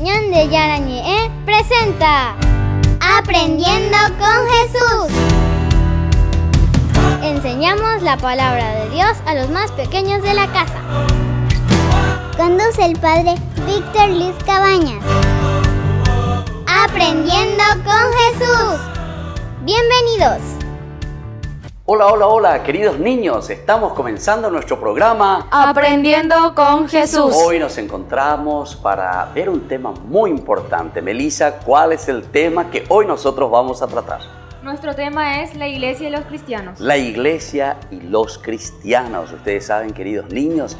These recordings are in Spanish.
Ñande Yarañe presenta Aprendiendo con Jesús. Enseñamos la palabra de Dios a los más pequeños de la casa. Conduce el padre Víctor Luis Cabañas. Aprendiendo con Jesús. Bienvenidos. Hola, hola, hola, queridos niños. Estamos comenzando nuestro programa Aprendiendo con Jesús. Hoy nos encontramos para ver un tema muy importante. Melissa, ¿cuál es el tema que hoy nosotros vamos a tratar? Nuestro tema es la iglesia y los cristianos. La iglesia y los cristianos. Ustedes saben, queridos niños,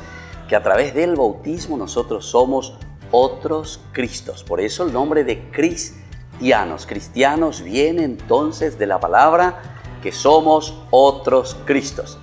que a través del bautismo nosotros somos otros Cristos. Por eso el nombre de cristianos. Cristianos viene entonces de la palabra que somos otros Cristos.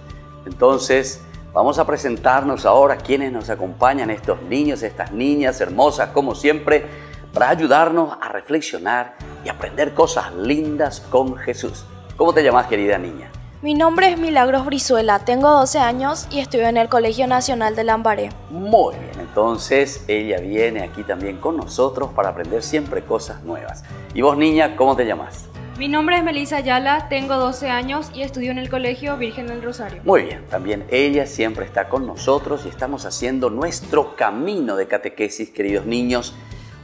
Entonces, vamos a presentarnos ahora quienes nos acompañan, estos niños, estas niñas hermosas, como siempre, para ayudarnos a reflexionar y aprender cosas lindas con Jesús. ¿Cómo te llamas, querida niña? Mi nombre es Milagros Brizuela, tengo 12 años y estudio en el Colegio Nacional de Lambaré. Muy bien, entonces ella viene aquí también con nosotros para aprender siempre cosas nuevas. ¿Y vos, niña, cómo te llamas? Mi nombre es Melissa Ayala, tengo 12 años y estudio en el Colegio Virgen del Rosario. Muy bien, también ella siempre está con nosotros y estamos haciendo nuestro camino de catequesis, queridos niños.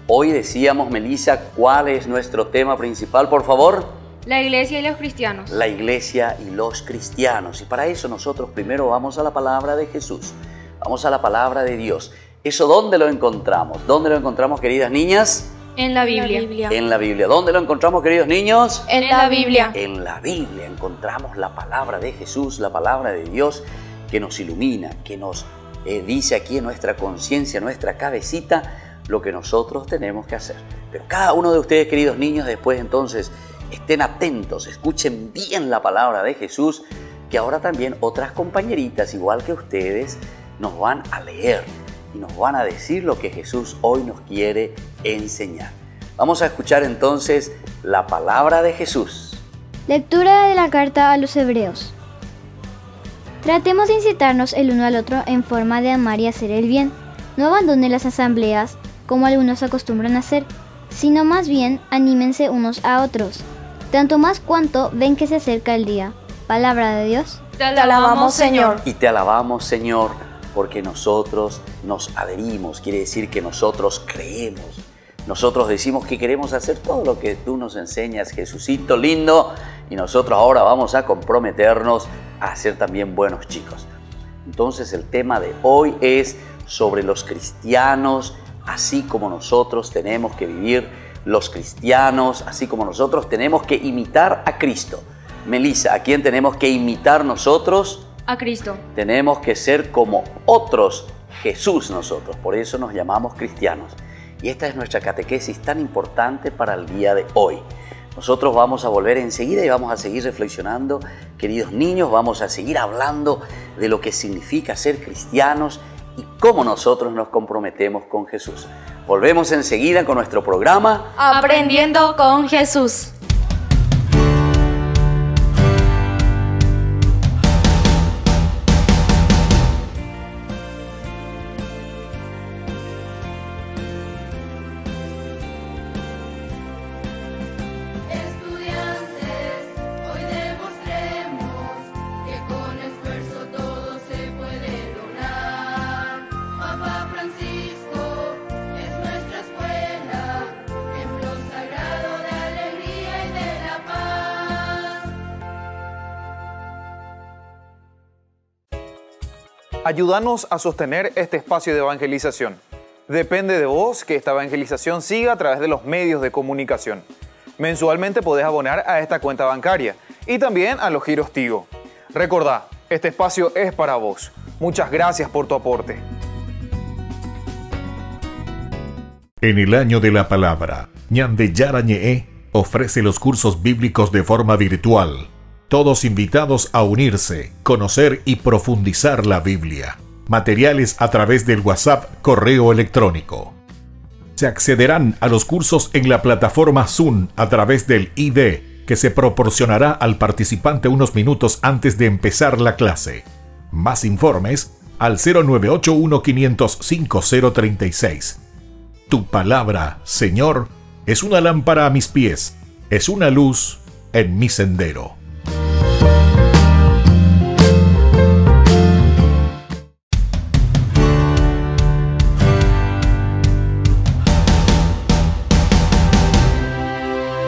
Hoy decíamos, Melissa, ¿cuál es nuestro tema principal, por favor? La iglesia y los cristianos. La iglesia y los cristianos. Y para eso nosotros primero vamos a la palabra de Jesús. Vamos a la palabra de Dios. ¿Eso dónde lo encontramos? ¿Dónde lo encontramos, queridas niñas? En la Biblia. En la Biblia. ¿Dónde lo encontramos, queridos niños? En la Biblia. En la Biblia encontramos la palabra de Jesús, la palabra de Dios que nos ilumina, que nos dice aquí en nuestra conciencia, en nuestra cabecita, lo que nosotros tenemos que hacer. Pero cada uno de ustedes, queridos niños, después entonces estén atentos, escuchen bien la palabra de Jesús, que ahora también otras compañeritas, igual que ustedes, nos van a leer y nos van a decir lo que Jesús hoy nos quiere enseñar. Vamos a escuchar entonces la palabra de Jesús. Lectura de la carta a los Hebreos. Tratemos de incitarnos el uno al otro en forma de amar y hacer el bien. No abandonen las asambleas como algunos acostumbran a hacer, sino más bien anímense unos a otros, tanto más cuanto ven que se acerca el día. Palabra de Dios. Te alabamos, Señor. Y te alabamos, Señor, porque nosotros nos adherimos, quiere decir que nosotros creemos. Nosotros decimos que queremos hacer todo lo que tú nos enseñas, Jesucito lindo, y nosotros ahora vamos a comprometernos a ser también buenos chicos. Entonces el tema de hoy es sobre los cristianos, así como nosotros tenemos que vivir los cristianos, así como nosotros tenemos que imitar a Cristo. Melissa, ¿a quién tenemos que imitar nosotros? A Cristo. Tenemos que ser como otros Jesús nosotros, por eso nos llamamos cristianos. Y esta es nuestra catequesis tan importante para el día de hoy. Nosotros vamos a volver enseguida y vamos a seguir reflexionando, queridos niños, vamos a seguir hablando de lo que significa ser cristianos y cómo nosotros nos comprometemos con Jesús. Volvemos enseguida con nuestro programa Aprendiendo con Jesús. Ayúdanos a sostener este espacio de evangelización. Depende de vos que esta evangelización siga a través de los medios de comunicación. Mensualmente podés abonar a esta cuenta bancaria y también a los giros Tigo. Recordá, este espacio es para vos. Muchas gracias por tu aporte. En el año de la palabra, Ñande Yarañe ofrece los cursos bíblicos de forma virtual. Todos invitados a unirse, conocer y profundizar la Biblia. Materiales a través del WhatsApp, correo electrónico. Se accederán a los cursos en la plataforma Zoom a través del ID, que se proporcionará al participante unos minutos antes de empezar la clase. Más informes al 0981 500 5036. Tu palabra, Señor, es una lámpara a mis pies, es una luz en mi sendero.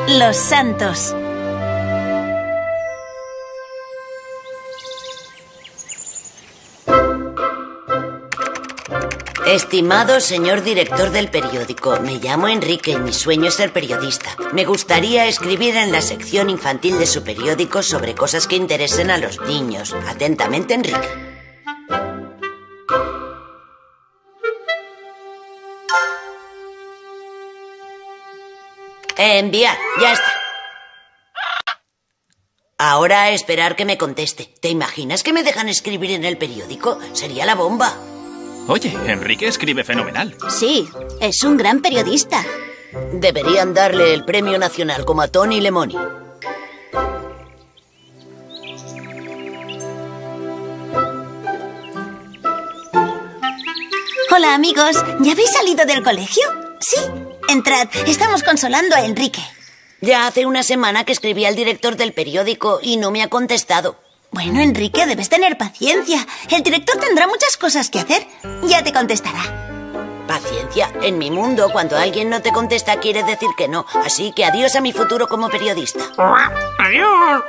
Los santos. Estimado señor director del periódico, me llamo Enrique y mi sueño es ser periodista. Me gustaría escribir en la sección infantil de su periódico sobre cosas que interesen a los niños. Atentamente, Enrique. Enviar, ya está. Ahora a esperar que me conteste. ¿Te imaginas que me dejan escribir en el periódico? Sería la bomba. Oye, Enrique escribe fenomenal. Sí, es un gran periodista. Deberían darle el premio nacional como a Tony Lemoni. Hola, amigos. ¿Ya habéis salido del colegio? Sí. Entrad. Estamos consolando a Enrique. Ya hace una semana que escribí al director del periódico y no me ha contestado. Bueno, Enrique, debes tener paciencia. El director tendrá muchas cosas que hacer. Ya te contestará. Paciencia. En mi mundo, cuando alguien no te contesta, quiere decir que no. Así que adiós a mi futuro como periodista. Adiós.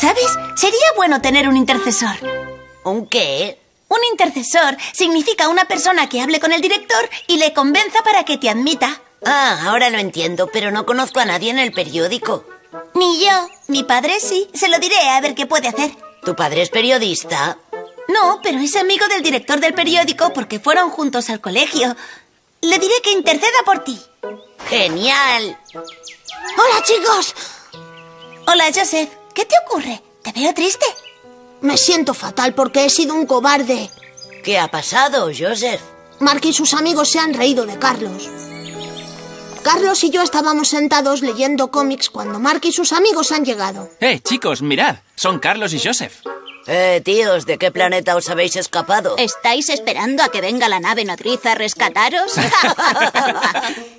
¿Sabes? Sería bueno tener un intercesor. ¿Un qué? Un intercesor significa una persona que hable con el director y le convenza para que te admita. Ah, ahora lo entiendo, pero no conozco a nadie en el periódico. Ni yo. Mi padre sí. Se lo diré a ver qué puede hacer. ¿Tu padre es periodista? No, pero es amigo del director del periódico porque fueron juntos al colegio. Le diré que interceda por ti. ¡Genial! ¡Hola, chicos! Hola, Joseph. ¿Qué te ocurre? Te veo triste. Me siento fatal porque he sido un cobarde. ¿Qué ha pasado, Joseph? Mark y sus amigos se han reído de Carlos. Carlos y yo estábamos sentados leyendo cómics cuando Mark y sus amigos han llegado. Chicos, mirad. Son Carlos y Joseph. Tíos, ¿de qué planeta os habéis escapado? ¿Estáis esperando a que venga la nave nodriza a rescataros?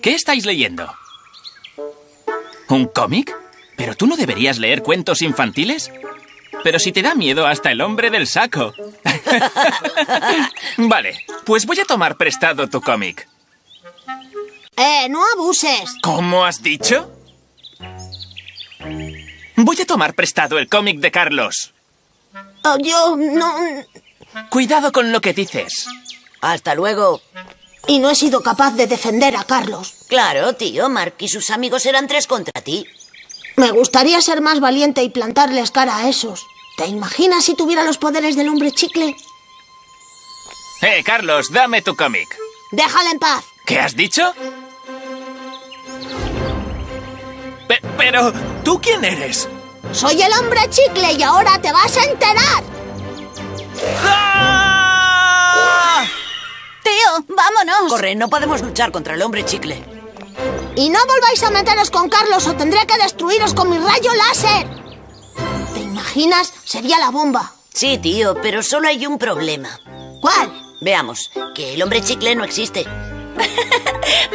¿Qué estáis leyendo? ¿Un cómic? ¿Pero tú no deberías leer cuentos infantiles? Pero si te da miedo hasta el hombre del saco. Vale, pues voy a tomar prestado tu cómic. No abuses. ¿Cómo has dicho? Voy a tomar prestado el cómic de Carlos. Yo no... Cuidado con lo que dices. Hasta luego. Y no he sido capaz de defender a Carlos. Claro, tío, Mark y sus amigos eran 3 contra ti. Me gustaría ser más valiente y plantarles cara a esos. ¿Te imaginas si tuviera los poderes del hombre chicle? Carlos, dame tu cómic. Déjala en paz. ¿Qué has dicho? Pero, ¿tú quién eres? Soy el hombre chicle y ahora te vas a enterar. ¡Ah! Tío, vámonos. Corre, no podemos luchar contra el hombre chicle. Y no volváis a meteros con Carlos o tendré que destruiros con mi rayo láser. ¿Te imaginas? Sería la bomba. Sí, tío, pero solo hay un problema. ¿Cuál? Veamos, que el hombre chicle no existe.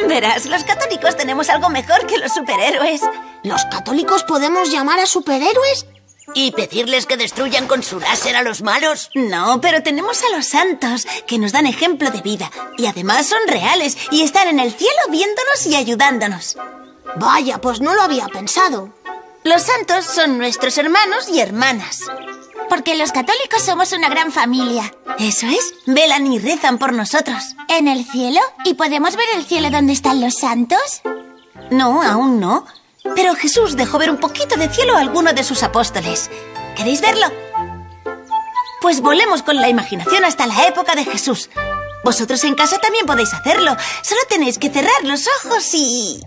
Verás, los católicos tenemos algo mejor que los superhéroes. ¿Los católicos podemos llamar a superhéroes? ¿Y pedirles que destruyan con su láser a los malos? No, pero tenemos a los santos, que nos dan ejemplo de vida. Y además son reales y están en el cielo viéndonos y ayudándonos. Vaya, pues no lo había pensado. Los santos son nuestros hermanos y hermanas. Porque los católicos somos una gran familia. Eso es, velan y rezan por nosotros. ¿En el cielo? ¿Y podemos ver el cielo donde están los santos? No, aún no. Pero Jesús dejó ver un poquito de cielo a alguno de sus apóstoles. ¿Queréis verlo? Pues volemos con la imaginación hasta la época de Jesús. Vosotros en casa también podéis hacerlo. Solo tenéis que cerrar los ojos y...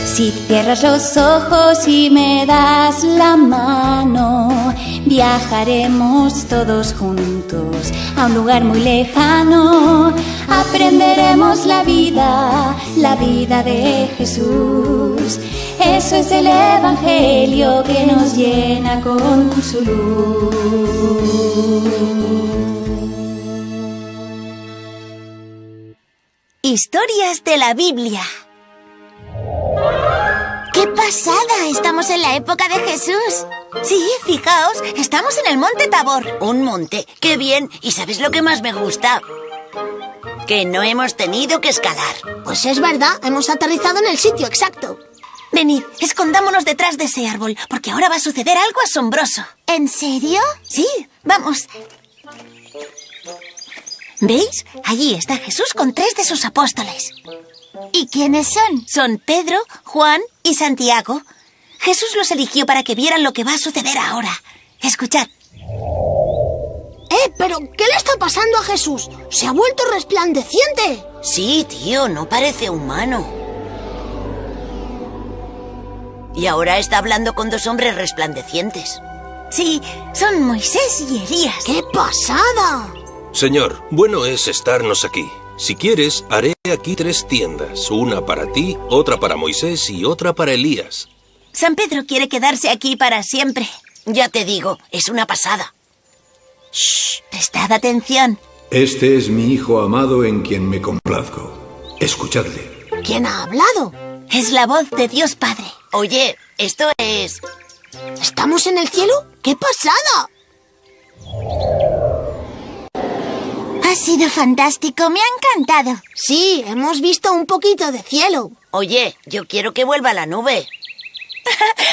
Si cierras los ojos y me das la mano, viajaremos todos juntos a un lugar muy lejano. Aprenderemos la vida de Jesús. Eso es el Evangelio que nos llena con su luz. Historias de la Biblia. ¡Qué pasada! Estamos en la época de Jesús. Sí, fijaos, estamos en el Monte Tabor. Un monte, qué bien. ¿Y sabes lo que más me gusta? Que no hemos tenido que escalar. Pues es verdad, hemos aterrizado en el sitio exacto. Venid, escondámonos detrás de ese árbol, porque ahora va a suceder algo asombroso. ¿En serio? Sí, vamos. ¿Veis? Allí está Jesús con 3 de sus apóstoles. ¿Y quiénes son? Son Pedro, Juan y Santiago. Jesús los eligió para que vieran lo que va a suceder ahora. Escuchad. ¿Pero qué le está pasando a Jesús? ¿Se ha vuelto resplandeciente? Sí, tío, no parece humano. Y ahora está hablando con 2 hombres resplandecientes. Sí, son Moisés y Elías. ¡Qué pasada! Señor, bueno es estarnos aquí. Si quieres, haré aquí 3 tiendas. Una para ti, otra para Moisés y otra para Elías. San Pedro quiere quedarse aquí para siempre. Ya te digo, es una pasada. Shh, prestad atención. Este es mi hijo amado en quien me complazco. Escuchadle. ¿Quién ha hablado? Es la voz de Dios Padre. Oye, esto es... ¿Estamos en el cielo? ¡Qué pasada! Ha sido fantástico, me ha encantado. Sí, hemos visto un poquito de cielo. Oye, yo quiero que vuelva la nube.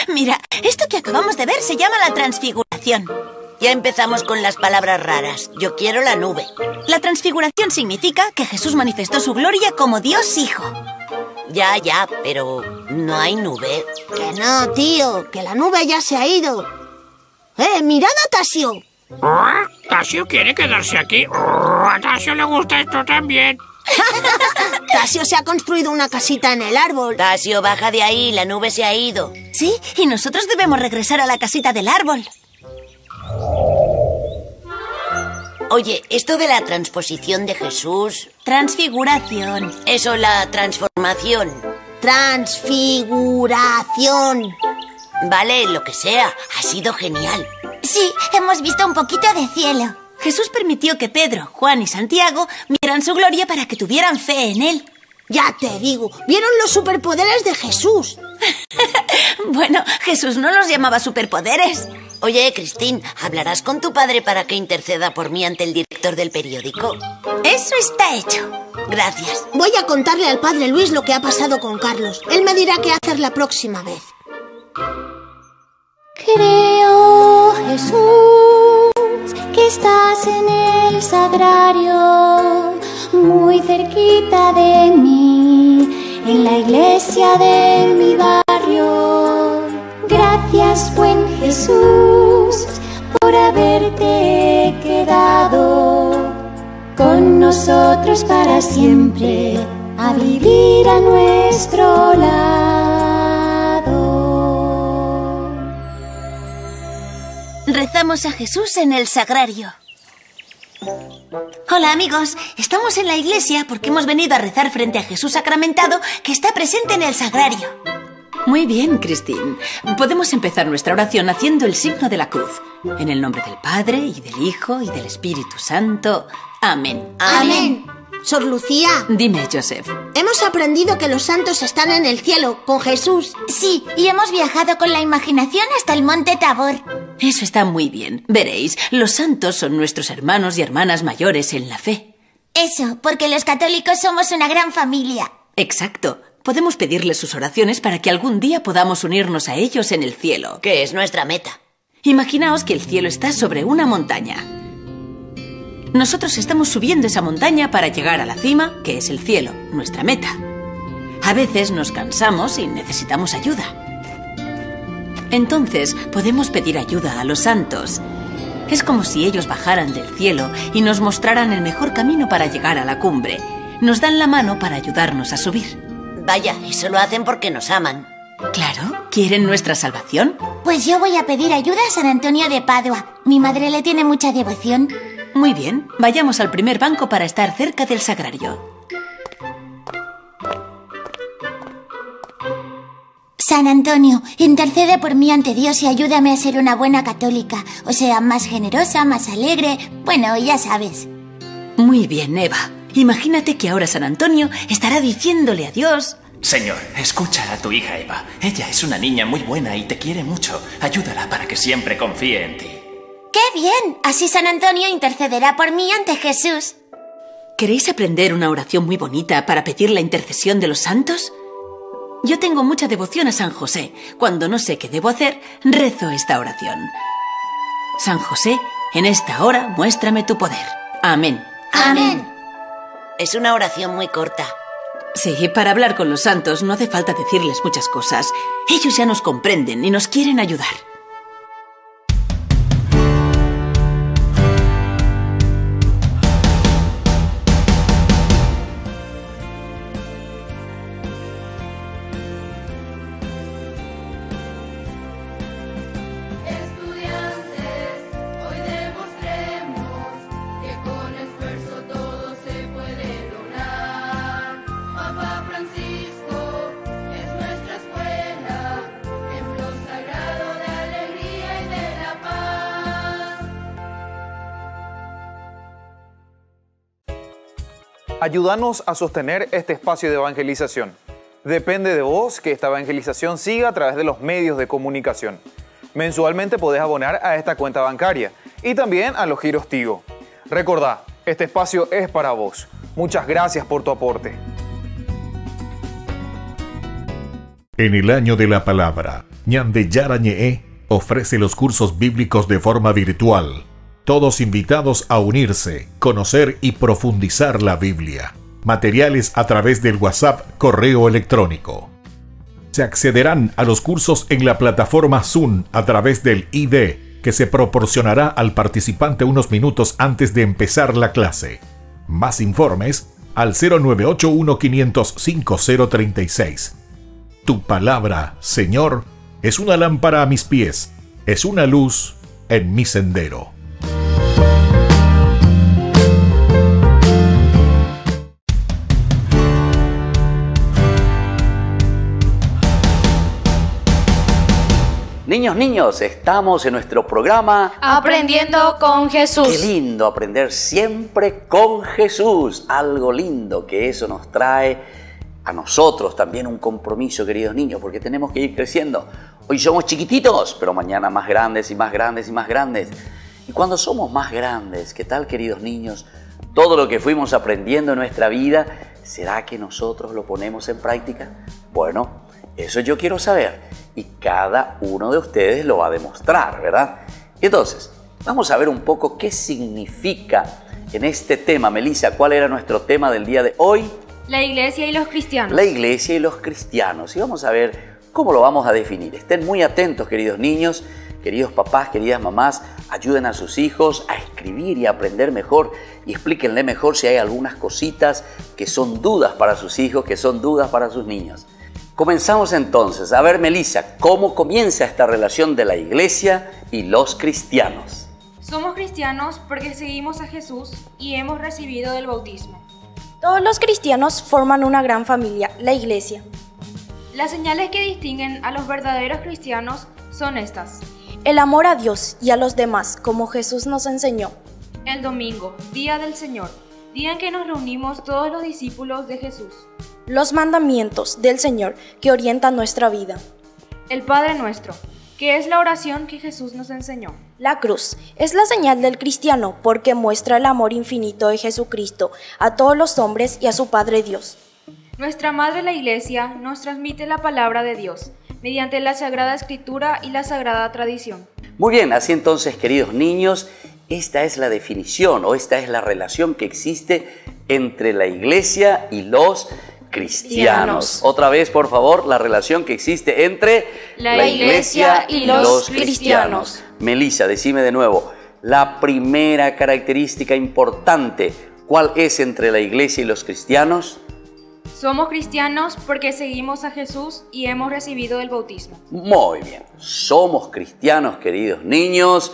Mira, esto que acabamos de ver se llama la transfiguración. Ya empezamos con las palabras raras. Yo quiero la nube. La transfiguración significa que Jesús manifestó su gloria como Dios Hijo. Ya, pero no hay nube. Que no, tío, que la nube ya se ha ido. Mirad a Tasio. Tasio quiere quedarse aquí. A Tasio le gusta esto también. Tasio se ha construido una casita en el árbol. Tasio, baja de ahí, la nube se ha ido. Sí, y nosotros debemos regresar a la casita del árbol. Oye, esto de la transposición de Jesús... Transfiguración. Eso, la transformación. Transfiguración. Vale, lo que sea. Ha sido genial. Sí, hemos visto un poquito de cielo. Jesús permitió que Pedro, Juan y Santiago vieran su gloria para que tuvieran fe en él. Ya te digo, vieron los superpoderes de Jesús. Bueno, Jesús no los llamaba superpoderes. Oye, Cristín, ¿hablarás con tu padre para que interceda por mí ante el director del periódico? Eso está hecho. Gracias. Voy a contarle al padre Luis lo que ha pasado con Carlos. Él me dirá qué hacer la próxima vez. Creo, Jesús, que estás en el sagrario, muy cerquita de mí, en la iglesia de mi barrio. Gracias, buen Jesús, por haberte quedado con nosotros para siempre, a vivir a nuestro lado. Rezamos a Jesús en el sagrario. Hola amigos, estamos en la iglesia porque hemos venido a rezar frente a Jesús sacramentado que está presente en el sagrario. Muy bien, Cristín. Podemos empezar nuestra oración haciendo el signo de la cruz. En el nombre del Padre, y del Hijo, y del Espíritu Santo. Amén. Amén. Sor Lucía. Dime, Joseph. Hemos aprendido que los santos están en el cielo, con Jesús. Sí, y hemos viajado con la imaginación hasta el Monte Tabor. Eso está muy bien. Veréis, los santos son nuestros hermanos y hermanas mayores en la fe. Eso, porque los católicos somos una gran familia. Exacto. Podemos pedirles sus oraciones para que algún día podamos unirnos a ellos en el cielo. Que es nuestra meta. Imaginaos que el cielo está sobre una montaña. Nosotros estamos subiendo esa montaña para llegar a la cima, que es el cielo, nuestra meta. A veces nos cansamos y necesitamos ayuda. Entonces podemos pedir ayuda a los santos. Es como si ellos bajaran del cielo y nos mostraran el mejor camino para llegar a la cumbre. Nos dan la mano para ayudarnos a subir. Vaya, eso lo hacen porque nos aman. Claro, ¿quieren nuestra salvación? Pues yo voy a pedir ayuda a San Antonio de Padua. Mi madre le tiene mucha devoción. Muy bien, vayamos al primer banco para estar cerca del sagrario. San Antonio, intercede por mí ante Dios y ayúdame a ser una buena católica. O sea, más generosa, más alegre. Bueno, ya sabes. Muy bien, Eva. Imagínate que ahora San Antonio estará diciéndole a Dios: Señor, escucha a tu hija Eva. Ella es una niña muy buena y te quiere mucho. Ayúdala para que siempre confíe en ti. ¡Qué bien! Así San Antonio intercederá por mí ante Jesús. ¿Queréis aprender una oración muy bonita para pedir la intercesión de los santos? Yo tengo mucha devoción a San José. Cuando no sé qué debo hacer, rezo esta oración. San José, en esta hora muéstrame tu poder. Amén. Amén. Es una oración muy corta. Sí, para hablar con los santos no hace falta decirles muchas cosas. Ellos ya nos comprenden y nos quieren ayudar. Ayúdanos a sostener este espacio de evangelización. Depende de vos que esta evangelización siga a través de los medios de comunicación. Mensualmente podés abonar a esta cuenta bancaria y también a los giros Tigo. Recordá, este espacio es para vos. Muchas gracias por tu aporte. En el año de la palabra, Ñande Yarañe ofrece los cursos bíblicos de forma virtual. Todos invitados a unirse, conocer y profundizar la Biblia. Materiales a través del WhatsApp, correo electrónico. Se accederán a los cursos en la plataforma Zoom a través del ID, que se proporcionará al participante unos minutos antes de empezar la clase. Más informes al 0981-500-5036. Tu palabra, Señor, es una lámpara a mis pies, es una luz en mi sendero. Niños, estamos en nuestro programa Aprendiendo con Jesús. Qué lindo aprender siempre con Jesús. Algo lindo que eso nos trae a nosotros también un compromiso, queridos niños, porque tenemos que ir creciendo. Hoy somos chiquititos, pero mañana más grandes y más grandes y más grandes. Y cuando somos más grandes, ¿qué tal, queridos niños? Todo lo que fuimos aprendiendo en nuestra vida, ¿será que nosotros lo ponemos en práctica? Bueno, eso yo quiero saber. Y cada uno de ustedes lo va a demostrar, ¿verdad? Entonces, vamos a ver un poco qué significa en este tema. Melissa, ¿cuál era nuestro tema del día de hoy? La iglesia y los cristianos. La iglesia y los cristianos. Y vamos a ver cómo lo vamos a definir. Estén muy atentos, queridos niños, queridos papás, queridas mamás. Ayuden a sus hijos a escribir y a aprender mejor. Y explíquenle mejor si hay algunas cositas que son dudas para sus hijos, que son dudas para sus niños. Comenzamos entonces. A ver, Melissa, ¿cómo comienza esta relación de la iglesia y los cristianos? Somos cristianos porque seguimos a Jesús y hemos recibido el bautismo. Todos los cristianos forman una gran familia, la iglesia. Las señales que distinguen a los verdaderos cristianos son estas. El amor a Dios y a los demás, como Jesús nos enseñó. El domingo, día del Señor, día en que nos reunimos todos los discípulos de Jesús. Los mandamientos del Señor que orientan nuestra vida. El Padre Nuestro, que es la oración que Jesús nos enseñó. La cruz es la señal del cristiano porque muestra el amor infinito de Jesucristo a todos los hombres y a su Padre Dios. Nuestra Madre la Iglesia nos transmite la palabra de Dios mediante la Sagrada Escritura y la Sagrada Tradición. Muy bien, así entonces, queridos niños, esta es la definición o esta es la relación que existe entre la iglesia y los cristianos. Otra vez, por favor, la relación que existe entre la iglesia y los cristianos. Melissa, decime de nuevo, la primera característica importante, ¿cuál es entre la iglesia y los cristianos? Somos cristianos porque seguimos a Jesús y hemos recibido el bautismo. Muy bien, somos cristianos, queridos niños,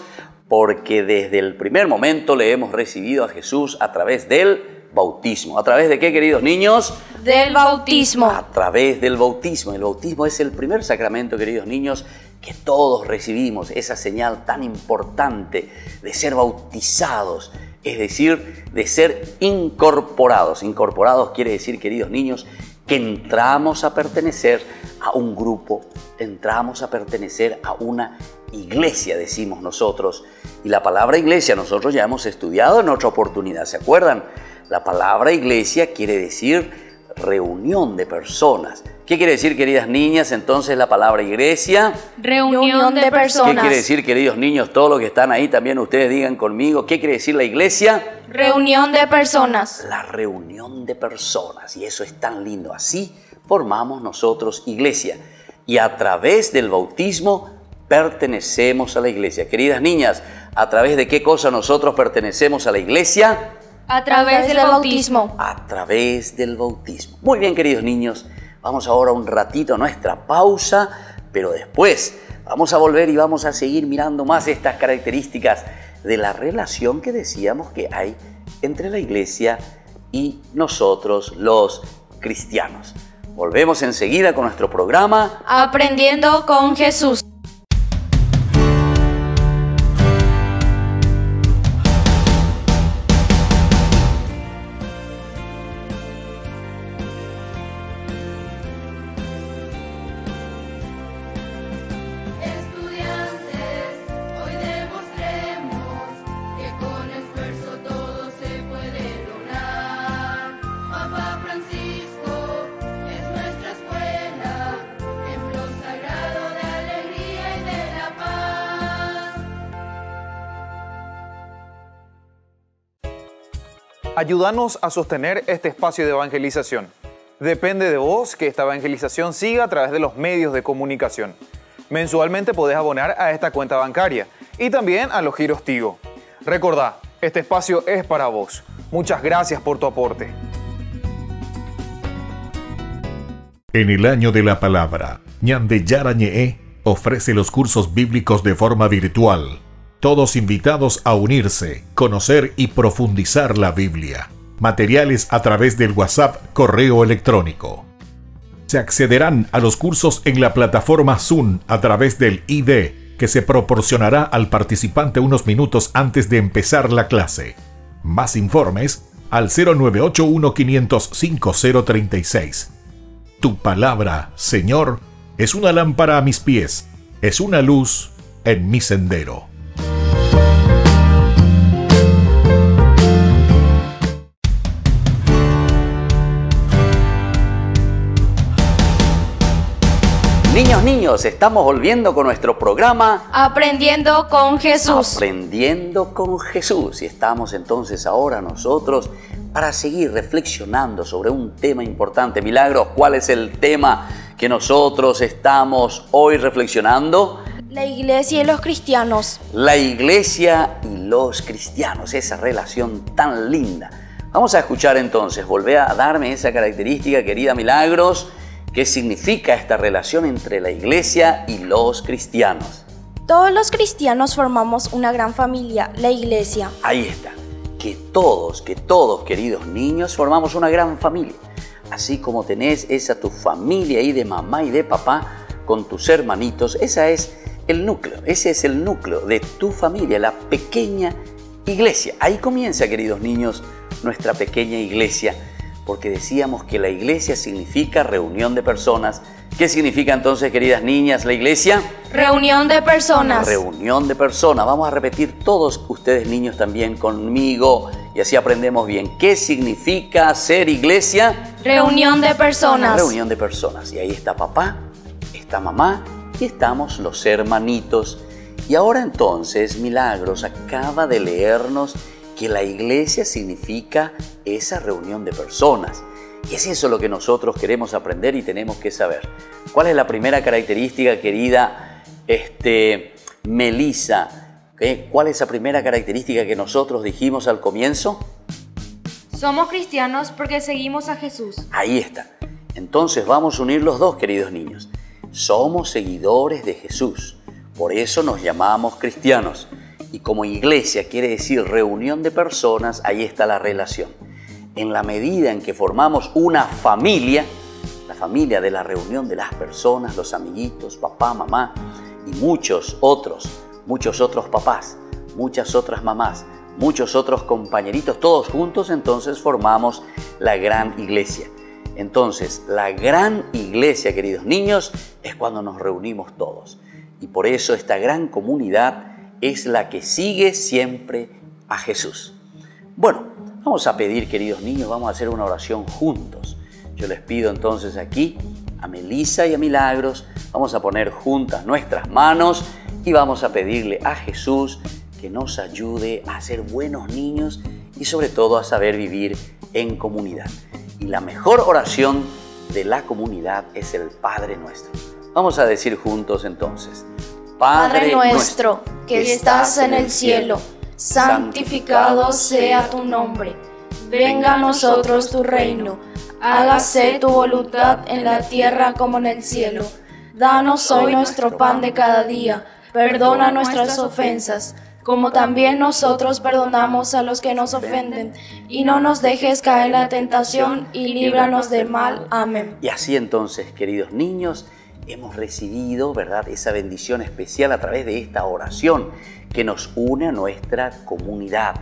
porque desde el primer momento le hemos recibido a Jesús a través del bautismo. ¿A través de qué, queridos niños? Del bautismo. A través del bautismo. El bautismo es el primer sacramento, queridos niños, que todos recibimos. Esa señal tan importante de ser bautizados. es decir, de ser incorporados. Incorporados quiere decir, queridos niños, que entramos a pertenecer a un grupo, entramos a pertenecer a una iglesia, decimos nosotros. Y la palabra iglesia nosotros ya hemos estudiado en otra oportunidad, ¿se acuerdan? La palabra iglesia quiere decir reunión de personas. ¿Qué quiere decir, queridas niñas, entonces la palabra iglesia? Reunión de personas. ¿Qué quiere decir, queridos niños, todos los que están ahí también ustedes digan conmigo? ¿Qué quiere decir la iglesia? Reunión de personas. La reunión de personas, y eso es tan lindo. Así formamos nosotros iglesia, y a través del bautismo pertenecemos a la iglesia. Queridas niñas, ¿a través de qué cosa nosotros pertenecemos a la iglesia? A través del bautismo. A través del bautismo. Muy bien, queridos niños, vamos ahora un ratito a nuestra pausa, pero después vamos a volver y vamos a seguir mirando más estas características de la relación que decíamos que hay entre la iglesia y nosotros los cristianos. Volvemos enseguida con nuestro programa Aprendiendo con Jesús. Ayúdanos a sostener este espacio de evangelización. Depende de vos que esta evangelización siga a través de los medios de comunicación. Mensualmente podés abonar a esta cuenta bancaria y también a los giros Tigo. Recordá, este espacio es para vos. Muchas gracias por tu aporte. En el año de la palabra, Ñande Yarañe ofrece los cursos bíblicos de forma virtual. Todos invitados a unirse, conocer y profundizar la Biblia. Materiales a través del WhatsApp, correo electrónico. Se accederán a los cursos en la plataforma Zoom a través del ID, que se proporcionará al participante unos minutos antes de empezar la clase. Más informes al 0981-500-5036. Tu palabra, Señor, es una lámpara a mis pies, es una luz en mi sendero. Niños, estamos volviendo con nuestro programa Aprendiendo con Jesús. Aprendiendo con Jesús. Y estamos entonces ahora nosotros para seguir reflexionando sobre un tema importante. Milagros, ¿cuál es el tema que nosotros estamos hoy reflexionando? La iglesia y los cristianos. La iglesia y los cristianos, esa relación tan linda. Vamos a escuchar entonces, volvé a darme esa característica, querida Milagros. ¿Qué significa esta relación entre la iglesia y los cristianos? Todos los cristianos formamos una gran familia, la iglesia. Ahí está. Que todos, queridos niños, formamos una gran familia. Así como tenés esa tu familia ahí de mamá y de papá con tus hermanitos, ese es el núcleo de tu familia, la pequeña iglesia. Ahí comienza, queridos niños, nuestra pequeña iglesia. Porque decíamos que la iglesia significa reunión de personas. ¿Qué significa entonces, queridas niñas, la iglesia? Reunión de personas. Reunión de personas. Vamos a repetir todos ustedes, niños, también conmigo y así aprendemos bien. ¿Qué significa ser iglesia? Reunión de personas. Reunión de personas. Y ahí está papá, está mamá y estamos los hermanitos. Y ahora entonces, Milagros acaba de leernos que la iglesia significa esa reunión de personas. Y es eso lo que nosotros queremos aprender y tenemos que saber. ¿Cuál es la primera característica, querida Melissa? ¿Cuál es la primera característica que nosotros dijimos al comienzo? Somos cristianos porque seguimos a Jesús. Ahí está. Entonces vamos a unir los dos, queridos niños. Somos seguidores de Jesús. Por eso nos llamamos cristianos. Y como iglesia quiere decir reunión de personas, ahí está la relación. En la medida en que formamos una familia, la familia de la reunión de las personas, los amiguitos, papá, mamá y muchos otros papás, muchas otras mamás, muchos otros compañeritos, todos juntos, entonces formamos la gran iglesia. Entonces, la gran iglesia, queridos niños, es cuando nos reunimos todos. Y por eso esta gran comunidad es la que sigue siempre a Jesús. Bueno, vamos a pedir, queridos niños, vamos a hacer una oración juntos. Yo les pido entonces aquí a Melissa y a Milagros, vamos a poner juntas nuestras manos y vamos a pedirle a Jesús que nos ayude a ser buenos niños y sobre todo a saber vivir en comunidad. Y la mejor oración de la comunidad es el Padre Nuestro. Vamos a decir juntos entonces: Padre nuestro, que estás en el cielo, santificado sea tu nombre. Venga a nosotros tu reino. Hágase tu voluntad en la tierra como en el cielo. Danos hoy nuestro pan de cada día. Perdona nuestras ofensas, como también nosotros perdonamos a los que nos ofenden. Y no nos dejes caer en la tentación y líbranos del mal. Amén. Y así entonces, queridos niños, hemos recibido, ¿verdad?, esa bendición especial a través de esta oración que nos une a nuestra comunidad,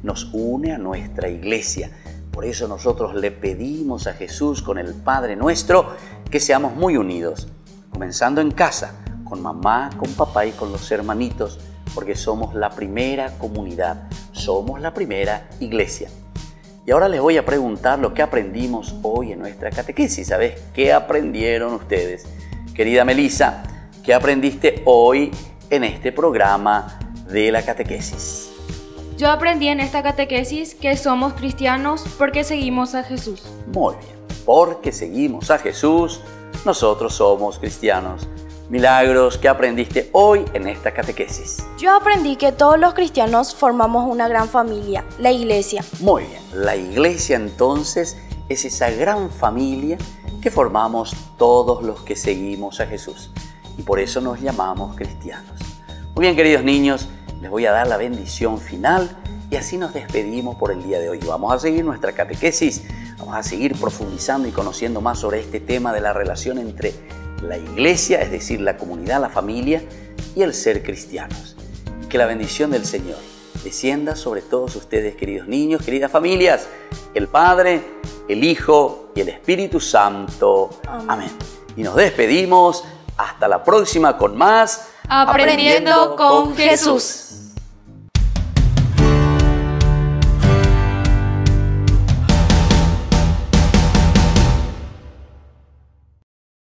nos une a nuestra iglesia. Por eso nosotros le pedimos a Jesús con el Padre Nuestro que seamos muy unidos, comenzando en casa, con mamá, con papá y con los hermanitos, porque somos la primera comunidad, somos la primera iglesia. Y ahora les voy a preguntar lo que aprendimos hoy en nuestra catequesis. ¿Sabes qué aprendieron ustedes? Querida Melissa, ¿qué aprendiste hoy en este programa de la catequesis? Yo aprendí en esta catequesis que somos cristianos porque seguimos a Jesús. Muy bien, porque seguimos a Jesús, nosotros somos cristianos. Milagros, ¿qué aprendiste hoy en esta catequesis? Yo aprendí que todos los cristianos formamos una gran familia, la iglesia. Muy bien, la iglesia entonces es esa gran familia que formamos todos los que seguimos a Jesús. Y por eso nos llamamos cristianos. Muy bien, queridos niños, les voy a dar la bendición final y así nos despedimos por el día de hoy. Vamos a seguir nuestra catequesis, vamos a seguir profundizando y conociendo más sobre este tema de la relación entre la iglesia, es decir, la comunidad, la familia y el ser cristianos. Y que la bendición del Señor descienda sobre todos ustedes, queridos niños, queridas familias, el Padre, el Hijo y el Espíritu Santo. Amén. Y nos despedimos hasta la próxima con más Aprendiendo con Jesús.